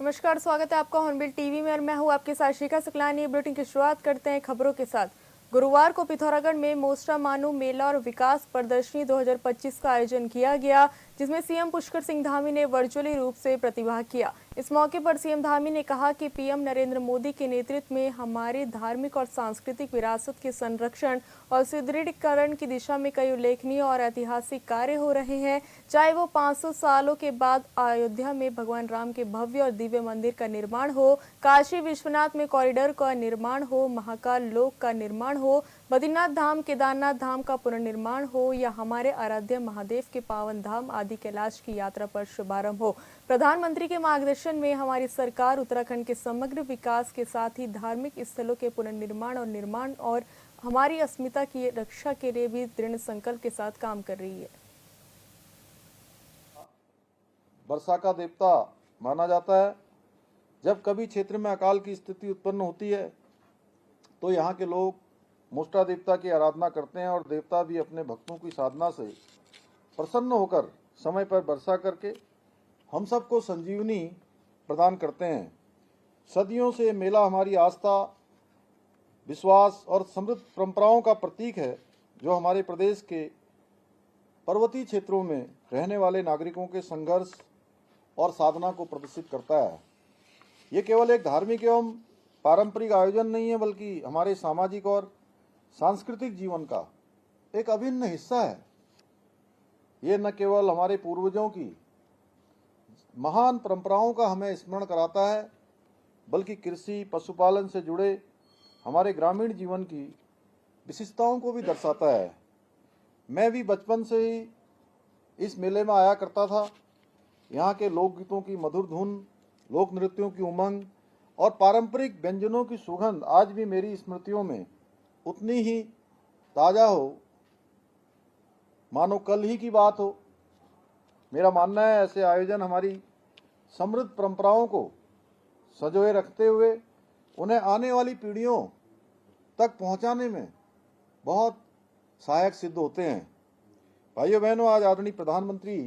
नमस्कार, स्वागत है आपका हॉर्नबिल टीवी में और मैं हूं आपके साथ शिखा सकलानी। बुलेटिन की शुरुआत करते हैं खबरों के साथ। गुरुवार को पिथौरागढ़ में मोस्टा मानू मेला और विकास प्रदर्शनी 2025 का आयोजन किया गया, जिसमें सीएम पुष्कर सिंह धामी ने वर्चुअली रूप से प्रतिभाग किया। इस मौके पर सीएम धामी ने कहा कि पीएम नरेंद्र मोदी के नेतृत्व में हमारी धार्मिक और सांस्कृतिक विरासत के संरक्षण और सुदृढ़ीकरण की दिशा में कई उल्लेखनीय और ऐतिहासिक कार्य हो रहे हैं, चाहे वो 500 सालों के बाद अयोध्या में भगवान राम के भव्य और दिव्य मंदिर का निर्माण हो, काशी विश्वनाथ में कॉरिडोर का निर्माण हो, महाकाल लोक का निर्माण हो, बद्रीनाथ धाम केदारनाथ धाम का पुनर्निर्माण हो या हमारे आराध्य महादेव के पावन धाम आदि कैलाश की यात्रा पर शुभारंभ हो। प्रधानमंत्री के मार्गदर्शन में हमारी सरकार उत्तराखंड के समग्र विकास के साथ ही धार्मिक स्थलों के पुनर्निर्माण और निर्माण और हमारी अस्मिता की रक्षा के लिए भी दृढ़ संकल्प के साथ काम कर रही है। वर्षा का देवता माना जाता है। जब कभी क्षेत्र में अकाल की स्थिति उत्पन्न होती है तो यहाँ के लोग मोष्टा देवता की आराधना करते हैं और देवता भी अपने भक्तों की साधना से प्रसन्न होकर समय पर वर्षा करके हम सबको संजीवनी प्रदान करते हैं। सदियों से मेला हमारी आस्था, विश्वास और समृद्ध परंपराओं का प्रतीक है, जो हमारे प्रदेश के पर्वतीय क्षेत्रों में रहने वाले नागरिकों के संघर्ष और साधना को प्रदर्शित करता है। ये केवल एक धार्मिक एवं पारंपरिक आयोजन नहीं है, बल्कि हमारे सामाजिक और सांस्कृतिक जीवन का एक अभिन्न हिस्सा है। ये न केवल हमारे पूर्वजों की महान परंपराओं का हमें स्मरण कराता है, बल्कि कृषि, पशुपालन से जुड़े हमारे ग्रामीण जीवन की विशेषताओं को भी दर्शाता है। मैं भी बचपन से ही इस मेले में आया करता था। यहाँ के लोकगीतों की मधुर धुन, लोक नृत्यों की उमंग और पारंपरिक व्यंजनों की सुगंध आज भी मेरी स्मृतियों में उतनी ही ताज़ा हो मानो कल ही की बात हो। मेरा मानना है, ऐसे आयोजन हमारी समृद्ध परंपराओं को संजोए रखते हुए उन्हें आने वाली पीढ़ियों तक पहुंचाने में बहुत सहायक सिद्ध होते हैं। भाइयों बहनों, आज आदरणीय प्रधानमंत्री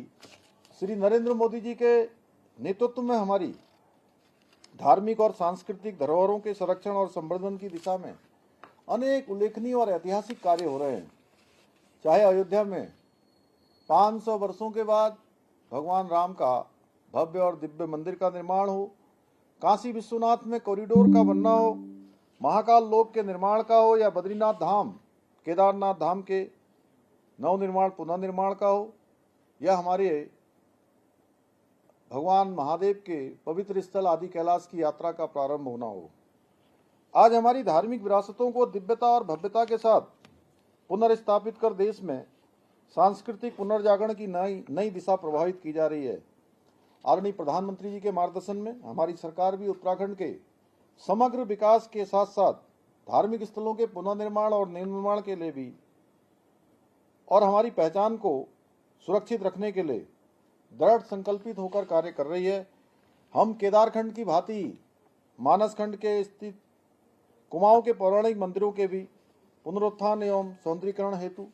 श्री नरेंद्र मोदी जी के नेतृत्व में हमारी धार्मिक और सांस्कृतिक धरोहरों के संरक्षण और संवर्धन की दिशा में अनेक उल्लेखनीय और ऐतिहासिक कार्य हो रहे हैं। चाहे अयोध्या में 500 वर्षों के बाद भगवान राम का भव्य और दिव्य मंदिर का निर्माण हो, काशी विश्वनाथ में कॉरिडोर का बनना हो, महाकाल लोक के निर्माण का हो या बद्रीनाथ धाम केदारनाथ धाम के नवनिर्माण पुनर्निर्माण का हो या हमारे भगवान महादेव के पवित्र स्थल आदि कैलाश की यात्रा का प्रारंभ होना हो। आज हमारी धार्मिक विरासतों को दिव्यता और भव्यता के साथ पुनर्स्थापित कर देश में सांस्कृतिक पुनर्जागरण की नई दिशा प्रभावित की जा रही है। आदरणीय प्रधानमंत्री जी के मार्गदर्शन में हमारी सरकार भी उत्तराखंड के समग्र विकास के साथ साथ धार्मिक स्थलों के पुनर्निर्माण और निर्माण के लिए भी और हमारी पहचान को सुरक्षित रखने के लिए दृढ़ संकल्पित होकर कार्य कर रही है। हम केदारखंड की भांति मानसखंड के स्थित कुमाऊं के पौराणिक मंदिरों के भी पुनरुत्थान एवं सौंदर्यीकरण हेतु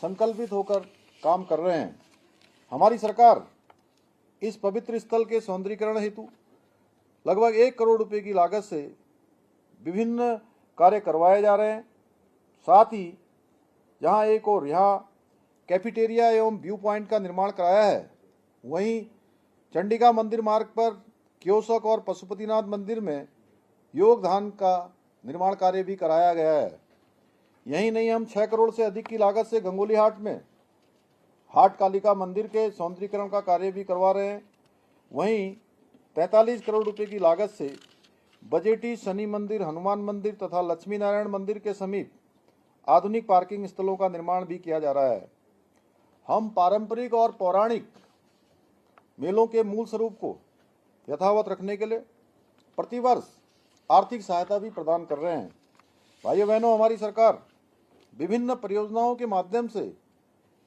संकल्पित होकर काम कर रहे हैं। हमारी सरकार इस पवित्र स्थल के सौंदर्यीकरण हेतु लगभग 1 करोड़ रुपए की लागत से विभिन्न कार्य करवाए जा रहे हैं। साथ ही जहां एक और यहाँ कैफेटेरिया एवं व्यू पॉइंट का निर्माण कराया है, वहीं चंडिका मंदिर मार्ग पर कियोस्क और पशुपतिनाथ मंदिर में योग धाम का निर्माण कार्य भी कराया गया है। यही नहीं, हम 6 करोड़ से अधिक की लागत से गंगोली हाट में हाट कालिका मंदिर के सौंदर्यीकरण का कार्य भी करवा रहे हैं। वहीं 43 करोड़ रुपए की लागत से बजेटी शनि मंदिर, हनुमान मंदिर तथा लक्ष्मी नारायण मंदिर के समीप आधुनिक पार्किंग स्थलों का निर्माण भी किया जा रहा है। हम पारंपरिक और पौराणिक मेलों के मूल स्वरूप को यथावत रखने के लिए प्रतिवर्ष आर्थिक सहायता भी प्रदान कर रहे हैं। भाइयों बहनों, हमारी सरकार विभिन्न परियोजनाओं के माध्यम से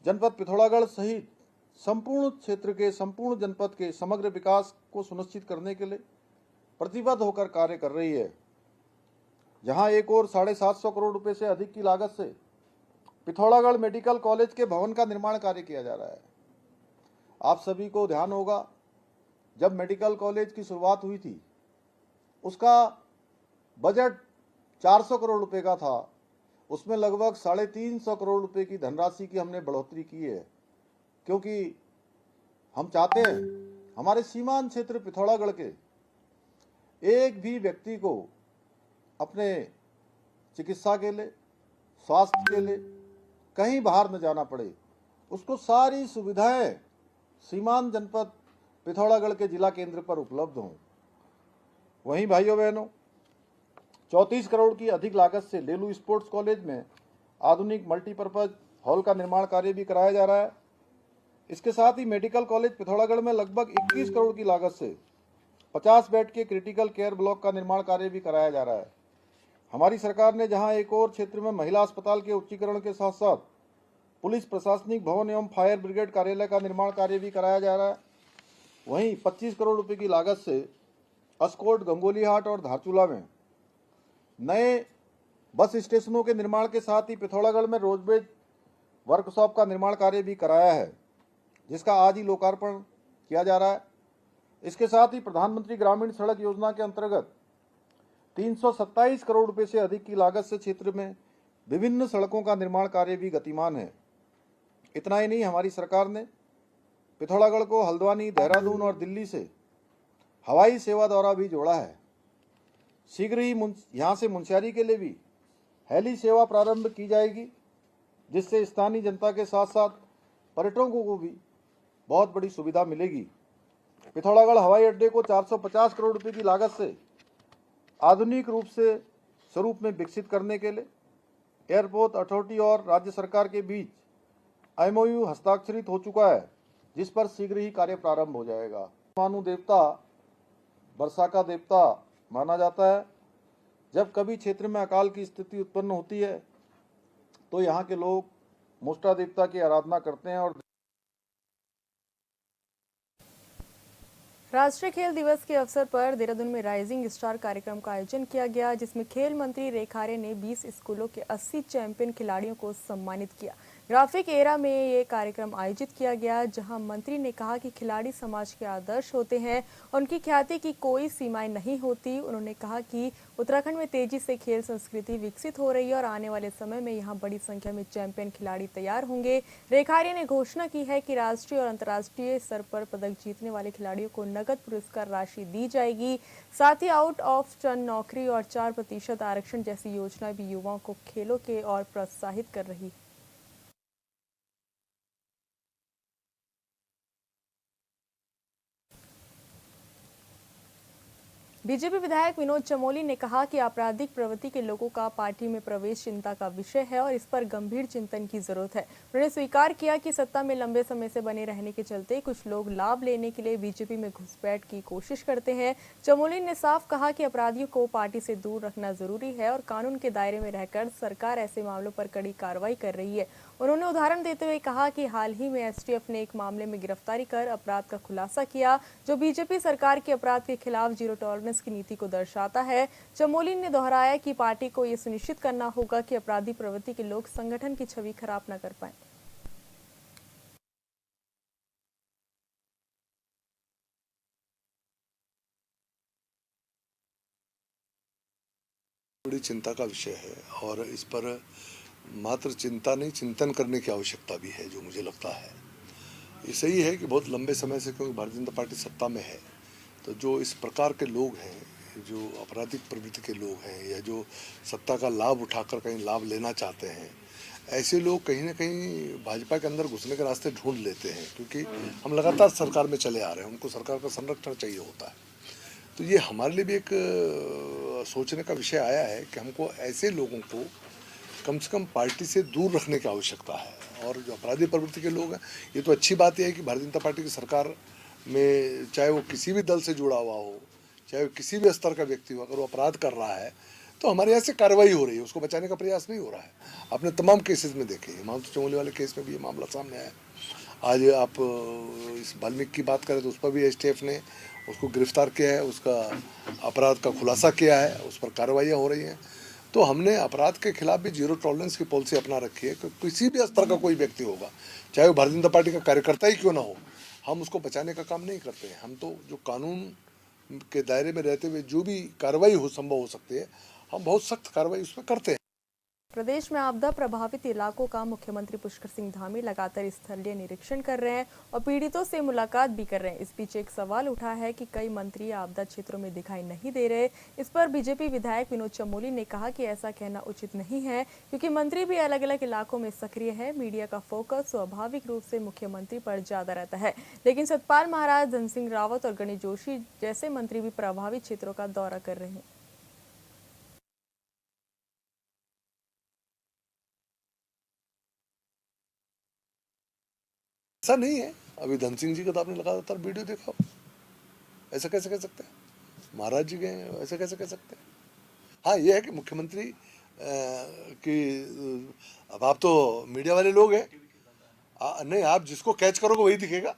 जनपद पिथौरागढ़ सहित संपूर्ण क्षेत्र के, संपूर्ण जनपद के समग्र विकास को सुनिश्चित करने के लिए प्रतिबद्ध होकर कार्य कर रही है। जहां एक और 750 करोड़ रुपए से अधिक की लागत से पिथौरागढ़ मेडिकल कॉलेज के भवन का निर्माण कार्य किया जा रहा है। आप सभी को ध्यान होगा जब मेडिकल कॉलेज की शुरुआत हुई थी उसका बजट 400 करोड़ रुपए का था, उसमें लगभग 350 करोड़ रुपए की धनराशि की हमने बढ़ोतरी की है, क्योंकि हम चाहते हैं हमारे सीमांत क्षेत्र पिथौरागढ़ के एक भी व्यक्ति को अपने चिकित्सा के लिए, स्वास्थ्य के लिए कहीं बाहर न जाना पड़े, उसको सारी सुविधाएं सीमांत जनपद पिथौरागढ़ के जिला केंद्र पर उपलब्ध हों। वहीं भाइयों बहनों, 34 करोड़ की अधिक लागत से लेलू स्पोर्ट्स कॉलेज में आधुनिक मल्टीपर्पज हॉल का निर्माण कार्य भी कराया जा रहा है। इसके साथ ही मेडिकल कॉलेज पिथौरागढ़ में लगभग 21 करोड़ की लागत से 50 बेड के क्रिटिकल केयर ब्लॉक का निर्माण कार्य भी कराया जा रहा है। हमारी सरकार ने जहां एक और क्षेत्र में महिला अस्पताल के उच्चीकरण के साथ साथ पुलिस प्रशासनिक भवन एवं फायर ब्रिगेड कार्यालय का निर्माण कार्य भी कराया जा रहा है, वहीं 25 करोड़ रुपए की लागत से अस्कोट, गंगोलीहाट और धारचूला में नए बस स्टेशनों के निर्माण के साथ ही पिथौरागढ़ में रोडवेज वर्कशॉप का निर्माण कार्य भी कराया है, जिसका आज ही लोकार्पण किया जा रहा है। इसके साथ ही प्रधानमंत्री ग्रामीण सड़क योजना के अंतर्गत 327 करोड़ रुपए से अधिक की लागत से क्षेत्र में विभिन्न सड़कों का निर्माण कार्य भी गतिमान है। इतना ही नहीं, हमारी सरकार ने पिथौरागढ़ को हल्द्वानी, देहरादून और दिल्ली से हवाई सेवा द्वारा भी जोड़ा है। शीघ्र ही यहाँ से मुंशियारी के लिए भी हेली सेवा प्रारंभ की जाएगी, जिससे स्थानीय जनता के साथ साथ पर्यटकों को भी बहुत बड़ी सुविधा मिलेगी। पिथौरागढ़ हवाई अड्डे को 450 करोड़ रुपए की लागत से आधुनिक रूप से स्वरूप में विकसित करने के लिए एयरपोर्ट अथॉरिटी और राज्य सरकार के बीच MOU हस्ताक्षरित हो चुका है, जिस पर शीघ्र ही कार्य प्रारंभ हो जाएगा। मानू देवता वर्षा का देवता माना जाता है। जब कभी क्षेत्र में अकाल की स्थिति उत्पन्न होती है तो यहाँ के लोग मोस्टा देवता की आराधना करते हैं और राष्ट्रीय खेल दिवस के अवसर पर देहरादून में राइजिंग स्टार कार्यक्रम का आयोजन किया गया, जिसमें खेल मंत्री रेखा आर्य ने 20 स्कूलों के 80 चैंपियन खिलाड़ियों को सम्मानित किया। ग्राफिक एरा में ये कार्यक्रम आयोजित किया गया, जहां मंत्री ने कहा कि खिलाड़ी समाज के आदर्श होते हैं, उनकी ख्याति की कोई सीमाएं नहीं होती। उन्होंने कहा कि उत्तराखंड में तेजी से खेल संस्कृति विकसित हो रही है और आने वाले समय में यहां बड़ी संख्या में चैंपियन खिलाड़ी तैयार होंगे। रेखा आर्य ने घोषणा की है कि राष्ट्रीय और अंतर्राष्ट्रीय स्तर पर पदक जीतने वाले खिलाड़ियों को नगद पुरस्कार राशि दी जाएगी। साथ ही आउट ऑफ टर्न नौकरी और 4% आरक्षण जैसी योजनाएं भी युवाओं को खेलों के और प्रोत्साहित कर रही है। बीजेपी विधायक विनोद चमोली ने कहा कि आपराधिक प्रवृत्ति के लोगों का पार्टी में प्रवेश चिंता का विषय है और इस पर गंभीर चिंतन की जरूरत है। उन्होंने स्वीकार किया कि सत्ता में लंबे समय से बने रहने के चलते कुछ लोग लाभ लेने के लिए बीजेपी में घुसपैठ की कोशिश करते हैं। चमोली ने साफ कहा कि अपराधियों को पार्टी से दूर रखना जरूरी है और कानून के दायरे में रहकर सरकार ऐसे मामलों पर कड़ी कार्रवाई कर रही है। उन्होंने उदाहरण देते हुए कहा कि हाल ही में एसटीएफ ने एक मामले में गिरफ्तारी कर अपराध का खुलासा किया, जो बीजेपी सरकार के अपराध के खिलाफ जीरो टॉलरेंस की नीति को दर्शाता है। चमोली ने दोहराया कि पार्टी को ये सुनिश्चित करना होगा कि अपराधी प्रवृत्ति के लोग संगठन की छवि खराब न कर पाए। बड़ी चिंता का विषय है और इस पर मात्र चिंता नहीं, चिंतन करने की आवश्यकता भी है। जो मुझे लगता है ये सही है कि बहुत लंबे समय से, क्योंकि भारतीय जनता पार्टी सत्ता में है, तो जो इस प्रकार के लोग हैं, जो आपराधिक प्रवृत्ति के लोग हैं या जो सत्ता का लाभ उठाकर कहीं लाभ लेना चाहते हैं, ऐसे लोग कहीं ना कहीं भाजपा के अंदर घुसने के रास्ते ढूंढ लेते हैं। क्योंकि हम लगातार सरकार में चले आ रहे हैं, उनको सरकार का संरक्षण चाहिए होता है। तो ये हमारे लिए भी एक सोचने का विषय आया है कि हमको ऐसे लोगों को कम से कम पार्टी से दूर रखने की आवश्यकता है। और जो अपराधी प्रवृत्ति के लोग हैं, ये तो अच्छी बात यह है कि भारतीय जनता पार्टी की सरकार में चाहे वो किसी भी दल से जुड़ा हुआ हो, चाहे वो किसी भी स्तर का व्यक्ति हो, अगर वो अपराध कर रहा है तो हमारे यहाँ से कार्रवाई हो रही है, उसको बचाने का प्रयास नहीं हो रहा है। आपने तमाम केसेस में देखे, हिमांशु चमोली वाले केस में भी ये मामला सामने आया। आज आप इस वाल्मीकि की बात करें तो उस पर भी एसटीएफ ने उसको गिरफ्तार किया है, उसका अपराध का खुलासा किया है, उस पर कार्रवाइयाँ हो रही हैं। तो हमने अपराध के खिलाफ भी जीरो टॉलरेंस की पॉलिसी अपना रखी है कि किसी भी स्तर का कोई व्यक्ति होगा, चाहे वो भारतीय जनता पार्टी का कार्यकर्ता ही क्यों ना हो, हम उसको बचाने का काम नहीं करते हैं। हम तो जो कानून के दायरे में रहते हुए जो भी कार्रवाई संभव हो सकती है, हम बहुत सख्त कार्रवाई उसमें करते हैं। प्रदेश में आपदा प्रभावित इलाकों का मुख्यमंत्री पुष्कर सिंह धामी लगातार स्थलीय निरीक्षण कर रहे हैं और पीड़ितों से मुलाकात भी कर रहे हैं। इस बीच एक सवाल उठा है कि कई मंत्री आपदा क्षेत्रों में दिखाई नहीं दे रहे। इस पर बीजेपी विधायक विनोद चमोली ने कहा कि ऐसा कहना उचित नहीं है, क्योंकि मंत्री भी अलग अलग इलाकों में सक्रिय है। मीडिया का फोकस स्वाभाविक रूप से मुख्यमंत्री पर ज्यादा रहता है, लेकिन सतपाल महाराज, धन सिंह रावत और गणेश जोशी जैसे मंत्री भी प्रभावित क्षेत्रों का दौरा कर रहे हैं। ऐसा नहीं है। अभी धन सिंह जी का तो आपने लगातार वीडियो देखा, ऐसा कैसे कह सकते हैं? महाराज जी गए, ऐसा कैसे कह सकते हैं? हाँ, ये है कि मुख्यमंत्री की अब आप तो मीडिया वाले लोग हैं, नहीं, आप जिसको कैच करोगे वही दिखेगा।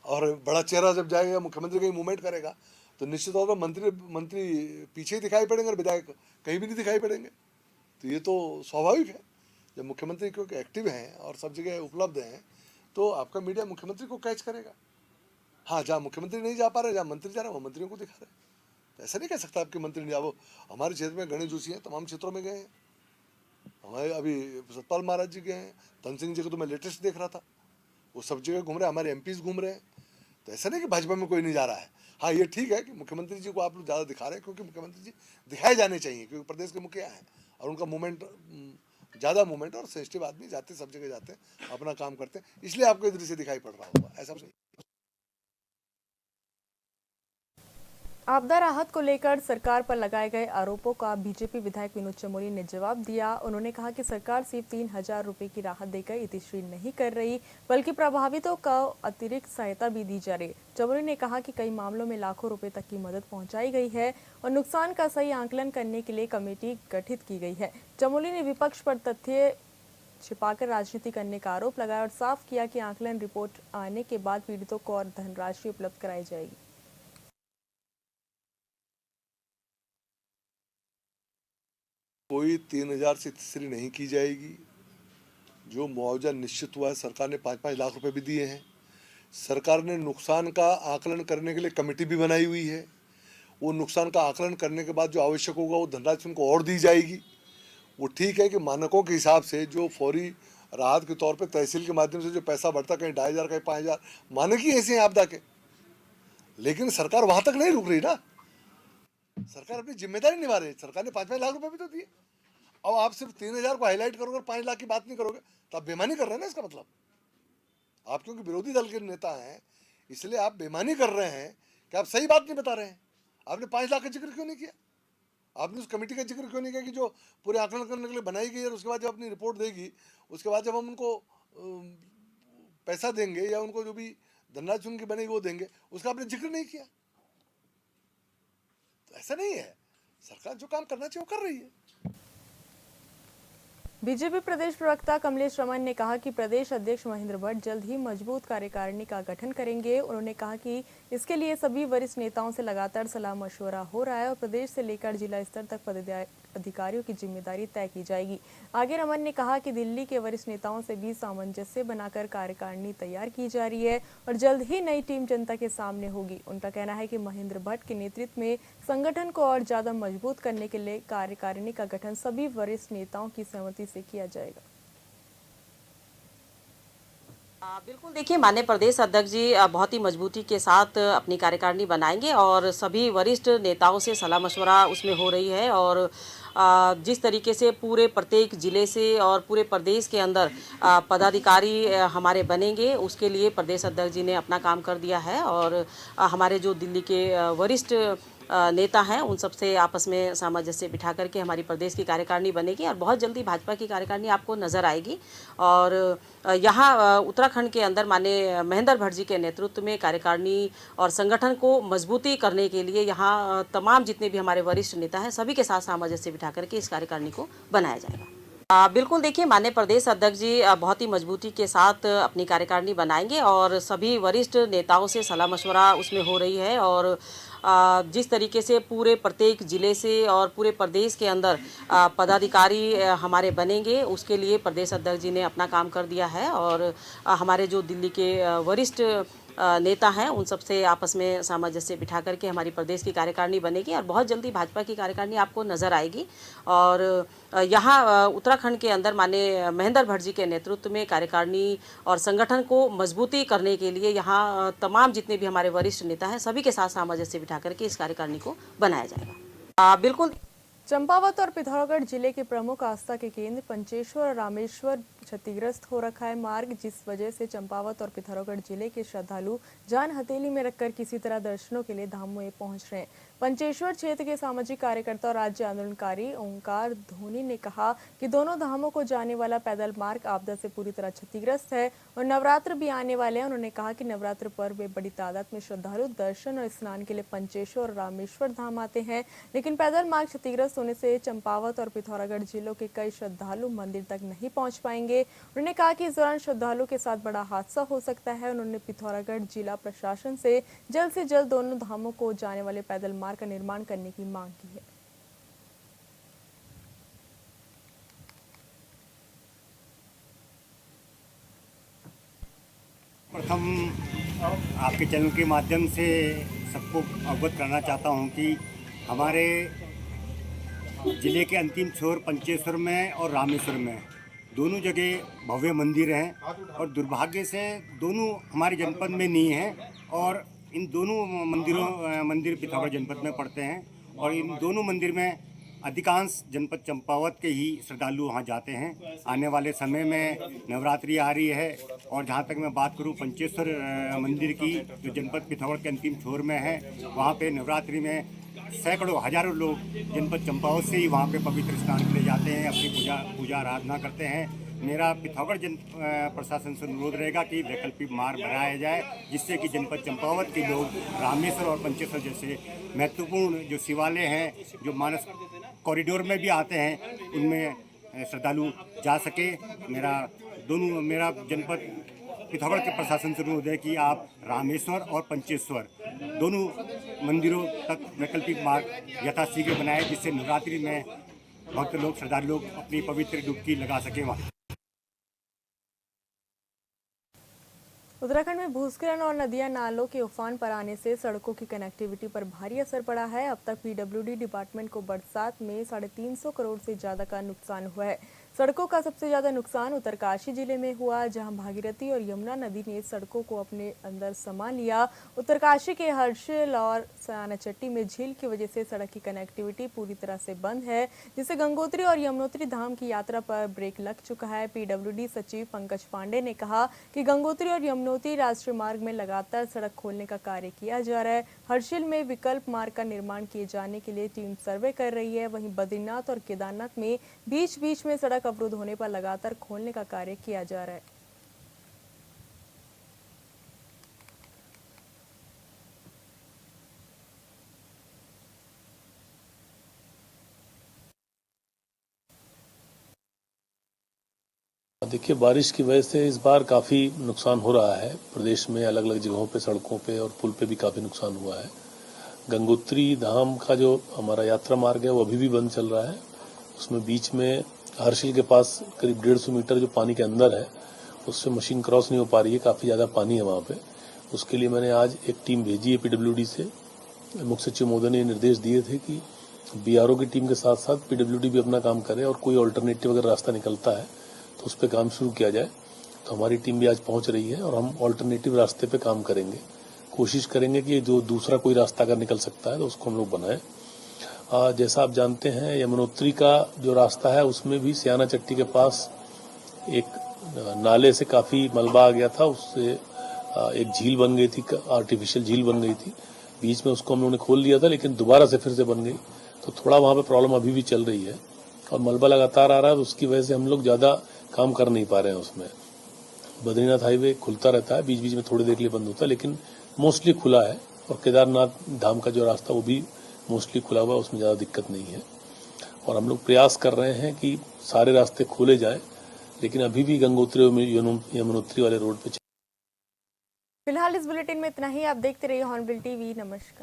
और बड़ा चेहरा जब जाएगा, मुख्यमंत्री कहीं मूवमेंट करेगा, तो निश्चित तौर पर मंत्री पीछे ही दिखाई पड़ेंगे और विधायक कहीं भी नहीं दिखाई पड़ेंगे। तो ये तो स्वाभाविक है। जब मुख्यमंत्री क्योंकि एक्टिव हैं और सब जगह उपलब्ध हैं, तो आपका मीडिया मुख्यमंत्री को कैच करेगा। हाँ, जहाँ मुख्यमंत्री नहीं जा पा रहे, जहाँ मंत्री जा रहे हैं, वहाँ मंत्रियों को दिखा रहे हैं। तो ऐसा नहीं कह सकता आपके मंत्री नहीं जा। वो हमारे क्षेत्र में गणेश जोशी हैं, तमाम क्षेत्रों में गए हैं। हमारे अभी सतपाल महाराज जी गए हैं, धन सिंह जी को तो मैं लेटेस्ट देख रहा था, वो सब जगह घूम रहे हैं, हमारे एमपीज घूम रहे हैं। तो ऐसा नहीं कि भाजपा में कोई नहीं जा रहा है। हाँ, ये ठीक है कि मुख्यमंत्री जी को आप लोग ज़्यादा दिखा रहे हैं, क्योंकि मुख्यमंत्री जी दिखाए जाने चाहिए, क्योंकि प्रदेश के मुखिया हैं और उनका मूवमेंट ज़्यादा मूवमेंट और सेंसिटिव आदमी जाते, सब जगह जाते हैं, अपना काम करते हैं, इसलिए आपको इधर से दिखाई पड़ रहा होगा। ऐसा नहीं। आपदा राहत को लेकर सरकार पर लगाए गए आरोपों का बीजेपी विधायक विनोद चमोली ने जवाब दिया। उन्होंने कहा कि सरकार सिर्फ 3,000 रुपए की राहत देकर इतिश्री नहीं कर रही, बल्कि प्रभावितों को अतिरिक्त सहायता भी दी जा रही है। चमोली ने कहा कि कई मामलों में लाखों रुपए तक की मदद पहुंचाई गई है और नुकसान का सही आंकलन करने के लिए कमेटी गठित की गई है। चमोली ने विपक्ष पर तथ्य छिपाकर राजनीति करने का आरोप लगाया और साफ किया कि आंकलन रिपोर्ट आने के बाद पीड़ितों को और धनराशि उपलब्ध कराई जाएगी। कोई 3,000 से इतिश्री नहीं की जाएगी। जो मुआवजा निश्चित हुआ है, सरकार ने 5-5 लाख रुपए भी दिए हैं। सरकार ने नुकसान का आकलन करने के लिए कमेटी भी बनाई हुई है। वो नुकसान का आकलन करने के बाद जो आवश्यक होगा वो धनराशि उनको और दी जाएगी। वो ठीक है कि मानकों के हिसाब से जो फौरी राहत के तौर पे तहसील के माध्यम से जो पैसा बढ़ता, कहीं 2,500, कहीं 5,000, मानक ही ऐसे हैं आपदा के। लेकिन सरकार वहां तक नहीं रुक रही ना, सरकार अपनी जिम्मेदारी निभा रही है। सरकार ने 5-5 लाख रुपए भी तो दिए। अब आप सिर्फ 3,000 को हाईलाइट करोगे और 5 लाख की बात नहीं करोगे, तो आप बेईमानी कर रहे हैं ना। इसका मतलब आप क्योंकि विरोधी दल के नेता हैं, इसलिए आप बेईमानी कर रहे हैं कि आप सही बात नहीं बता रहे हैं। आपने 5 लाख का जिक्र क्यों नहीं किया? आपने उस कमेटी का जिक्र क्यों नहीं किया कि जो पूरे आकलन करने के लिए बनाई गई है, और उसके बाद जब अपनी रिपोर्ट देगी, उसके बाद जब हम उनको पैसा देंगे या उनको जो भी धनराशि उनकी बनेगी वो देंगे, उसका आपने जिक्र नहीं किया। तो ऐसा नहीं है, सरकार जो काम करना चाहिए वो कर रही है। बीजेपी प्रदेश प्रवक्ता कमलेश रमन ने कहा कि प्रदेश अध्यक्ष महेंद्र भट्ट जल्द ही मजबूत कार्यकारिणी का गठन करेंगे। उन्होंने कहा कि इसके लिए सभी वरिष्ठ नेताओं से लगातार सलाह मशवरा हो रहा है और प्रदेश से लेकर जिला स्तर तक पदाधिकारियों की जिम्मेदारी तय की जाएगी। आगे रमन ने कहा कि दिल्ली के वरिष्ठ नेताओं से भी सामंजस्य बनाकर कार्यकारिणी तैयार की जा रही है और जल्द ही नई टीम जनता के सामने होगी। उनका कहना है कि महेंद्र भट्ट के नेतृत्व में संगठन को और ज्यादा मजबूत करने के लिए कार्यकारिणी का गठन सभी वरिष्ठ नेताओं की सहमति से किया जाएगा। बिल्कुल, देखिए, माननीय प्रदेश अध्यक्ष जी बहुत ही मजबूती के साथ अपनी कार्यकारिणी बनाएंगे और सभी वरिष्ठ नेताओं से सलाह मशवरा उसमें हो रही है। और जिस तरीके से पूरे प्रत्येक ज़िले से और पूरे प्रदेश के अंदर पदाधिकारी हमारे बनेंगे, उसके लिए प्रदेश अध्यक्ष जी ने अपना काम कर दिया है। और हमारे जो दिल्ली के वरिष्ठ नेता हैं उन सबसे आपस में सामंजस्य बिठा करके हमारी प्रदेश की कार्यकारिणी बनेगी और बहुत जल्दी भाजपा की कार्यकारिणी आपको नज़र आएगी। और यहाँ उत्तराखंड के अंदर माननीय महेंद्र भट्ट जी के नेतृत्व में कार्यकारिणी और संगठन को मजबूती करने के लिए यहाँ तमाम जितने भी हमारे वरिष्ठ नेता हैं सभी के साथ सामंजस्य बिठा करके इस कार्यकारिणी को बनाया जाएगा। बिल्कुल, देखिए, माननीय प्रदेश अध्यक्ष जी बहुत ही मजबूती के साथ अपनी कार्यकारिणी बनाएंगे और सभी वरिष्ठ नेताओं से सलाह मशवरा उसमें हो रही है। और जिस तरीके से पूरे प्रत्येक ज़िले से और पूरे प्रदेश के अंदर पदाधिकारी हमारे बनेंगे, उसके लिए प्रदेश अध्यक्ष जी ने अपना काम कर दिया है। और हमारे जो दिल्ली के वरिष्ठ नेता हैं उन सबसे आपस में सामंजस्य बिठा करके हमारी प्रदेश की कार्यकारिणी बनेगी और बहुत जल्दी भाजपा की कार्यकारिणी आपको नज़र आएगी। और यहाँ उत्तराखंड के अंदर माननीय महेंद्र भट्ट जी के नेतृत्व में कार्यकारिणी और संगठन को मजबूती करने के लिए यहाँ तमाम जितने भी हमारे वरिष्ठ नेता हैं सभी के साथ सामंजस्य बिठा करके इस कार्यकारिणी को बनाया जाएगा। बिल्कुल चंपावत और पिथौरागढ़ जिले के प्रमुख आस्था के केंद्र पंचेश्वर और रामेश्वर क्षतिग्रस्त हो रखा है मार्ग, जिस वजह से चंपावत और पिथौरागढ़ जिले के श्रद्धालु जान हथेली में रखकर किसी तरह दर्शनों के लिए धामों में पहुंच रहे हैं। पंचेश्वर क्षेत्र के सामाजिक कार्यकर्ता और राज्य आंदोलनकारी ओंकार धोनी ने कहा कि दोनों धामों को जाने वाला पैदल मार्ग आपदा से पूरी तरह क्षतिग्रस्त है और नवरात्र भी आने वाले हैं। उन्होंने कहा कि नवरात्र पर्व में बड़ी तादाद में श्रद्धालु दर्शन और स्नान के लिए पंचेश्वर और रामेश्वर धाम आते हैं, लेकिन पैदल मार्ग क्षतिग्रस्त होने से चंपावत और पिथौरागढ़ जिलों के कई श्रद्धालु मंदिर तक नहीं पहुंच पाएंगे। उन्होंने कहा कि इस दौरान श्रद्धालुओं के साथ बड़ा हादसा हो सकता है। उन्होंने पिथौरागढ़ जिला प्रशासन से जल्द दोनों धामों को जाने वाले पैदल मार्ग का निर्माण करने की मांग की है। प्रथम आपके चैनल के माध्यम से सबको अवगत करना चाहता हूं कि हमारे ज़िले के अंतिम छोर पंचेश्वर में और रामेश्वर में दोनों जगह भव्य मंदिर हैं और दुर्भाग्य से दोनों हमारे जनपद में नहीं हैं और इन दोनों मंदिर पिथौरागढ़ जनपद में पड़ते हैं और इन दोनों मंदिर में अधिकांश जनपद चंपावत के ही श्रद्धालु वहाँ जाते हैं। आने वाले समय में नवरात्रि आ रही है और जहाँ तक मैं बात करूँ पंचेश्वर मंदिर की जो जनपद पिथौरागढ़ के अंतिम छोर में है, वहाँ पे नवरात्रि में सैकड़ों हजारों लोग जनपद चंपावत से ही वहाँ पे पवित्र स्नान के लिए जाते हैं, अपनी पूजा आराधना करते हैं। मेरा पिथौरागढ़ प्रशासन से अनुरोध रहेगा कि वैकल्पिक मार्ग बनाया जाए जिससे कि जनपद चंपावत के लोग रामेश्वर और पंचेश्वर जैसे महत्वपूर्ण जो शिवालय हैं, जो मानस कॉरिडोर में भी आते हैं, उनमें श्रद्धालु जा सके। मेरा जनपद पिथौरागढ़ के प्रशासन से अनुरोध है कि आप रामेश्वर और पंचेश्वर दोनों मंदिरों तक वैकल्पिक मार्ग यथाशीघ्र बनाए जिससे नवरात्रि में भक्त लोग श्रद्धालु लोग अपनी पवित्र डुबकी लगा सके। वहाँ उत्तराखंड में भूस्खलन और नदियां नालों के उफान पर आने से सड़कों की कनेक्टिविटी पर भारी असर पड़ा है। अब तक पीडब्ल्यूडी डिपार्टमेंट को बरसात में 350 करोड़ से ज्यादा का नुकसान हुआ है। सड़कों का सबसे ज्यादा नुकसान उत्तरकाशी जिले में हुआ, जहां भागीरथी और यमुना नदी ने सड़कों को अपने अंदर समा लिया। उत्तरकाशी के हर्षिल और सयानाचट्टी में झील की वजह से सड़क की कनेक्टिविटी पूरी तरह से बंद है, जिससे गंगोत्री और यमुनोत्री धाम की यात्रा पर ब्रेक लग चुका है। पीडब्ल्यूडी सचिव पंकज पांडे ने कहा कि गंगोत्री और यमुनोत्री राष्ट्रीय मार्ग में लगातार सड़क खोलने का कार्य किया जा रहा है। हर्षिल में विकल्प मार्ग का निर्माण किए जाने के लिए टीम सर्वे कर रही है। वहीं बद्रीनाथ और केदारनाथ में बीच में सड़क अवरुद्ध होने पर लगातार खोलने का कार्य किया जा रहा है। देखिए, बारिश की वजह से इस बार काफ़ी नुकसान हो रहा है। प्रदेश में अलग अलग जगहों पे, सड़कों पे और पुल पे भी काफ़ी नुकसान हुआ है। गंगोत्री धाम का जो हमारा यात्रा मार्ग है वो अभी भी बंद चल रहा है। उसमें बीच में हर्षिल के पास करीब 150 मीटर जो पानी के अंदर है उससे मशीन क्रॉस नहीं हो पा रही है, काफ़ी ज़्यादा पानी है वहाँ पे। उसके लिए मैंने आज एक टीम भेजी है पीडब्ल्यूडी से। मुख्य सचिव महोदय ने निर्देश दिए थे कि बीआरओ की टीम के साथ साथ पीडब्ल्यूडी भी अपना काम करे और कोई ऑल्टरनेटिव अगर रास्ता निकलता है तो उस पर काम शुरू किया जाए। तो हमारी टीम भी आज पहुंच रही है और हम ऑल्टरनेटिव रास्ते पे काम करेंगे, कोशिश करेंगे कि जो दूसरा कोई रास्ता अगर निकल सकता है तो उसको हम लोग बनाएं। जैसा आप जानते हैं, यमुनोत्री का जो रास्ता है उसमें भी सयानाचट्टी के पास एक नाले से काफ़ी मलबा आ गया था, उससे एक झील बन गई थी, आर्टिफिशियल झील बन गई थी। बीच में उसको हम लोगों ने खोल दिया था लेकिन दोबारा से फिर से बन गई, तो थोड़ा वहाँ पे प्रॉब्लम अभी भी चल रही है और मलबा लगातार आ रहा है, तो उसकी वजह से हम लोग ज़्यादा काम कर नहीं पा रहे हैं उसमें। बद्रीनाथ हाईवे खुलता रहता है, बीच बीच में थोड़ी देर के लिए बंद होता है लेकिन मोस्टली खुला है। और केदारनाथ धाम का जो रास्ता वो भी मोस्टली खुला हुआ है, उसमें ज़्यादा दिक्कत नहीं है। और हम लोग प्रयास कर रहे हैं कि सारे रास्ते खोले जाए, लेकिन अभी भी गंगोत्री और यमुनोत्री वाले रोड पे। फिलहाल इस बुलेटिन में इतना ही। आप देखते रहिए हॉर्नबिल टीवी। नमस्कार।